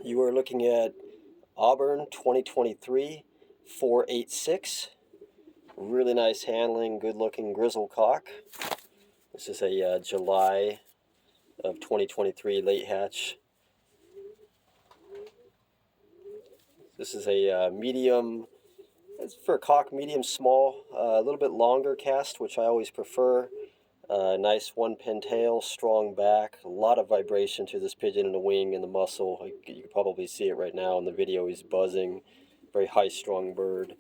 You are looking at Auburn 2023 486. Really nice handling, good looking grizzle cock. This is a July of 2023 late hatch. This is a medium, it's for a cock, medium small, a little bit longer cast, which I always prefer. Nice one pin tail, strong back, a lot of vibration to this pigeon in the wing and the muscle. You can probably see it right now in the video. He's buzzing, very high strung bird.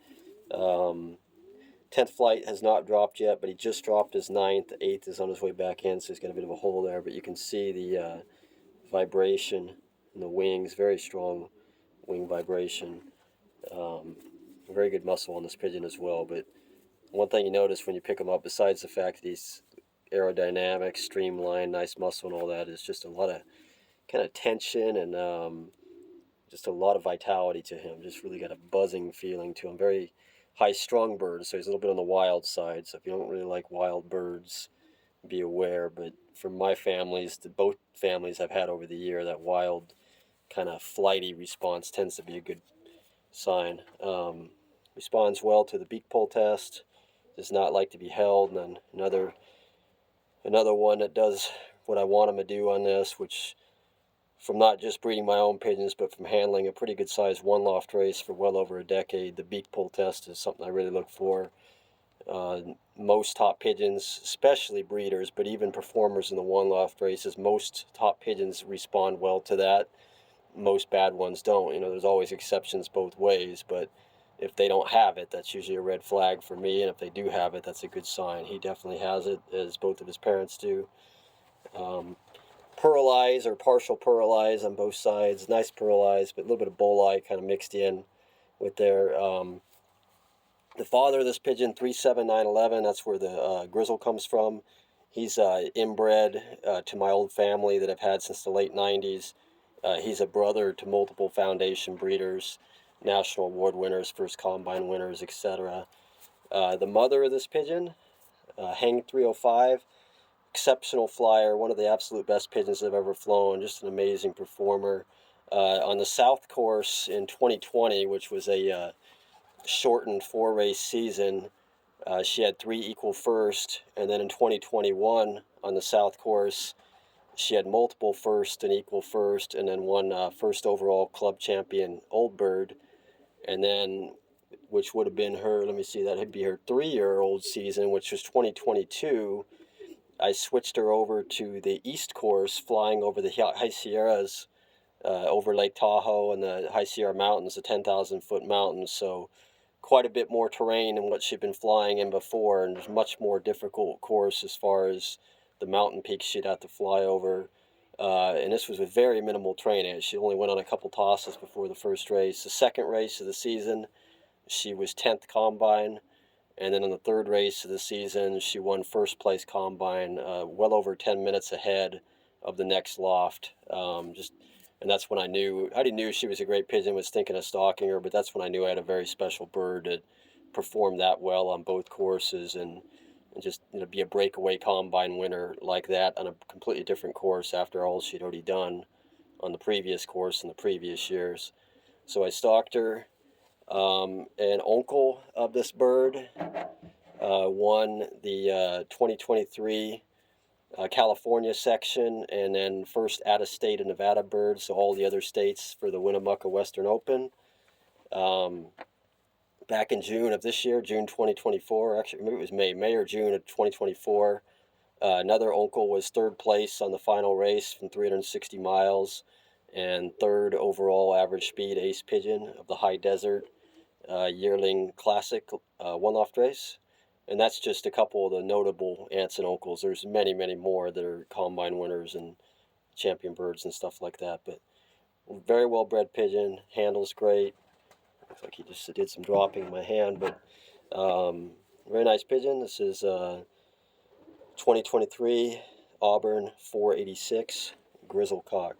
10th flight has not dropped yet, but he just dropped his 9th. 8th is on his way back in, so he's got a bit of a hole there, but you can see the vibration in the wings, very strong wing vibration. Very good muscle on this pigeon as well, but one thing you notice when you pick him up, besides the fact that he's aerodynamic, streamlined, nice muscle and all that, is just a lot of kind of tension and just a lot of vitality to him. Just really got a buzzing feeling to him. Very high-strung bird, so he's a little bit on the wild side. So if you don't really like wild birds, be aware. But for my families, both families I've had over the year, that wild kind of flighty response tends to be a good sign. Responds well to the beak pull test. Does not like to be held. And then another one that does what I want him to do on this, which from not just breeding my own pigeons, but from handling a pretty good sized one loft race for well over a decade, the beak pull test is something I really look for. Most top pigeons, especially breeders, but even performers in the one loft races, most top pigeons respond well to that. Most bad ones don't. You know, there's always exceptions both ways, but if they don't have it, that's usually a red flag for me, and if they do have it, that's a good sign. He definitely has it, as both of his parents do. Pearl eyes or partial pearl eyes on both sides. Nice pearl eyes, but a little bit of bull eye kind of mixed in with their. The father of this pigeon, 37911, that's where the Grizzle comes from. He's inbred to my old family that I've had since the late 90s. He's a brother to multiple foundation breeders, national award winners, first combine winners, etc. The mother of this pigeon, Hang 305, exceptional flyer, one of the absolute best pigeons I've ever flown, just an amazing performer. On the South course in 2020, which was a shortened 4-race season, she had 3 equal first, and then in 2021 on the South course, she had multiple first and equal first, and then one first overall club champion old bird, and then which would have been her, let me see, that would be her 3-year-old season, which was 2022. I switched her over to the East course, flying over the High Sierras, over Lake Tahoe and the High Sierra Mountains, the 10,000-foot mountains. So quite a bit more terrain than what she'd been flying in before, and it's much more difficult course as far as the mountain peaks she'd have to fly over. And this was with very minimal training. She only went on a couple tosses before the first race. The second race of the season, she was 10th combine. And then in the third race of the season, she won first place combine, well over 10 minutes ahead of the next loft. And that's when I already knew she was a great pigeon, was thinking of stalking her, but that's when I knew I had a very special bird that performed that well on both courses, and just, you know, be a breakaway combine winner like that on a completely different course after all she'd already done on the previous course in the previous years. So I stalked her. An uncle of this bird won the 2023 California section, and then first out-of-state of Nevada bird, so all the other states for the Winnemucca Western Open. Back in June of this year, June 2024, actually maybe it was May or June of 2024, another uncle was third place on the final race from 360 miles, and third overall average speed ace pigeon of the high desert yearling classic one-loft race. And that's just a couple of the notable aunts and uncles. There's many, many more that are combine winners and champion birds and stuff like that. But very well-bred pigeon, handles great. Looks like he just did some dropping in my hand, but very nice pigeon. This is 2023 Auburn 486 Grizzle cock.